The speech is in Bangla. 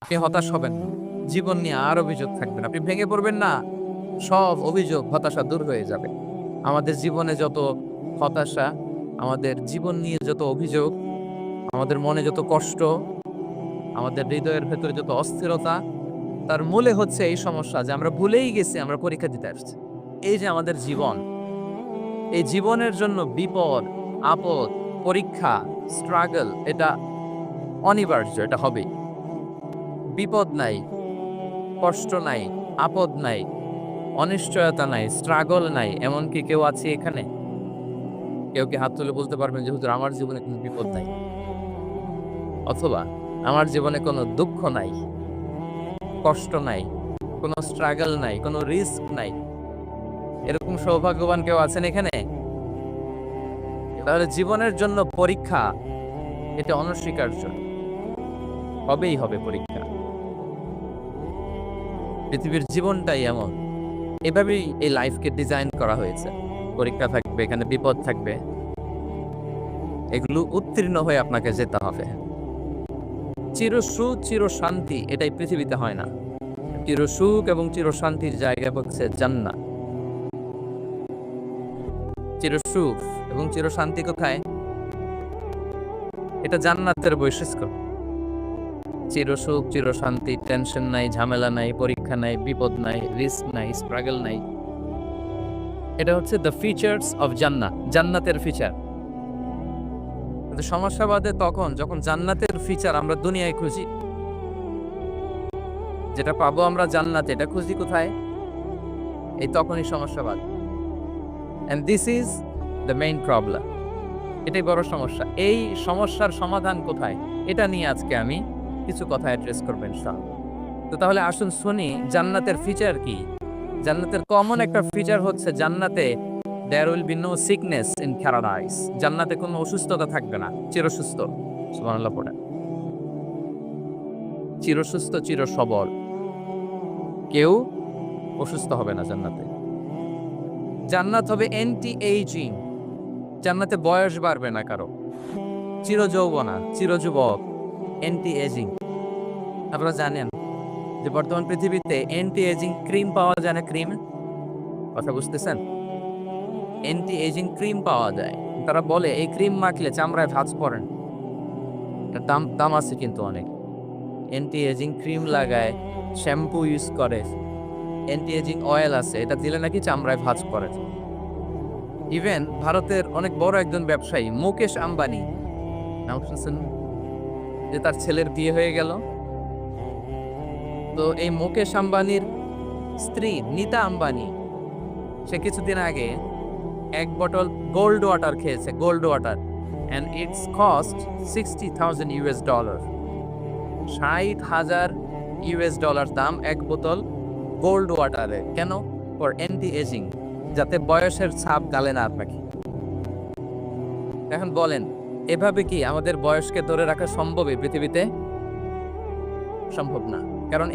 আপনি হতাশ হবেন না। জীবন নিয়ে আর অভিযোগ থাকবে না। আপনি ভেঙে পড়বেন না। সব অভিযোগ, হতাশা দূর হয়ে যাবে। আমাদের জীবনে যত হতাশা, আমাদের জীবন নিয়ে যত অভিযোগ, আমাদের মনে যত কষ্ট, আমাদের হৃদয়ের ভেতরে যত অস্থিরতা, তার মূলে হচ্ছে এই সমস্যা যে আমরা ভুলেই গেছি আমরা পরীক্ষা দিতে আসছি। এই যে আমাদের জীবন, এই জীবনের জন্য বিপদ, আপদ, পরীক্ষা, স্ট্রাগল এটা অনিবার্য, এটা হবেই। বিপদ নাই, কষ্ট নাই, আপদ নাই, অনিশ্চয়তা নাই, স্ট্রাগল নাই, এমন কি কেউ আছে এখানে? কেউ কি হাত তুলে বলতে পারবেন যে হুজুর আমার জীবনে কোনো বিপদ নাই? অথবা আমার জীবনে কোনো দুঃখ নাই, কষ্ট নাই, কোনো স্ট্রাগল নাই, কোনো রিস্ক নাই। এরকম সৌভাগ্যবান কেউ আছেন এখানে? তাহলে জীবনের জন্য পরীক্ষা এটা অনস্বীকার্য। হবেই হবে পরীক্ষা। পৃথিবীর জীবনটাই এমন। এভাবেই এই লাইফকে ডিজাইন করা হয়েছে। পরীক্ষা থাকবে, এখানে বিপদ থাকবে। এগুলো উত্তীর্ণ হয়ে আপনাকে যেতে হবে। চিরসুখ চিরশান্তি এটাই পৃথিবীতে হয় না। চিরসুখ এবং চিরশান্তির জায়গা হচ্ছে জান্নাত। চিরসুখ এবং চিরশান্তি কোথায়? এটা জান্নাতের বৈশিষ্ট্য। চিরসুখ চিরশান্তি, টেনশন নাই, ঝামেলা নাই, পরীক্ষা নাই, বিপদ নাই, রিস্ক নাই, স্ট্রাগল নাই। এটা হচ্ছে দ্য ফিচার্স অফ জান্নাত, জান্নাতের ফিচার। কিন্তু সমস্যা বাদে তখন যখন জান্নাতের ফিচার আমরা দুনিয়ায় খুঁজি। যেটা পাবো আমরা জান্নাতে, এটা খুঁজি কোথায়? এই তখনই সমস্যা বাদ। And this is the main problem. এটাই বড় সমস্যা। এই সমস্যার সমাধান কোথায়? এটা নিয়ে আজকে আমি কিছু কথা অ্যাড্রেস করবো ইনশাআল্লাহ। তো তাহলে আসুন শুনি জান্নাতের ফিচার কি। জান্নাতের কমন একটা ফিচার হচ্ছে জান্নাতে there will be no sickness in paradise. জান্নাতে কোনো অসুস্থতা থাকবে না, চিরসুস্থ। সুবহানাল্লাহ পড়েন। চিরসুস্থ, চিরসবল, কেউ অসুস্থ হবে না জান্নাতে। জান্নাত হবে অ্যান্টি এইজিং। জান্নাতে বয়স বাড়বে না কারো। চিরযৌবনা, চিরযুবক, অ্যান্টি এজিং। আপনারা জানেন যে বর্তমান পৃথিবীতে অ্যান্টি এজিং ক্রিম পাওয়া যায় না? ক্রিম, কথা বুঝতেছেন? অ্যান্টি এজিং ক্রিম পাওয়া যায়। তারা বলে এই ক্রিম মাখলে চামড়ায় ভাঁজ পড়ে না। এটার দাম দাম আছে কিন্তু অনেক। অ্যান্টি এজিং ক্রিম লাগায়, শ্যাম্পু ইউজ করে, অ্যান্টি এজিং অয়েল আছে, এটা দিলে নাকি চামড়ায় ভাঁজ পড়ে। ইভেন ভারতের অনেক বড় একজন ব্যবসায়ী মুকেশ আম্বানি, নাম শুনছেন? যে তার ছেলের বিয়ে হয়ে গেল। তো এই মুকেশ আম্বানির স্ত্রী নীতা আম্বানি, সে কিছুদিন আগে এক বোতল গোল্ড ওয়াটার খেয়েছে, gold water, and it's cost $60,000। $60,000 দাম এক বোতল গোল্ড ওয়াটারে। কেন? ফর অ্যান্টি এজিং, যাতে বয়সের ছাপ গালে না থাকে। এখন বলেন, এভাবে কি আমাদের বয়সকে ধরে রাখা সম্ভব এই পৃথিবীতে? সম্ভব না। কারণ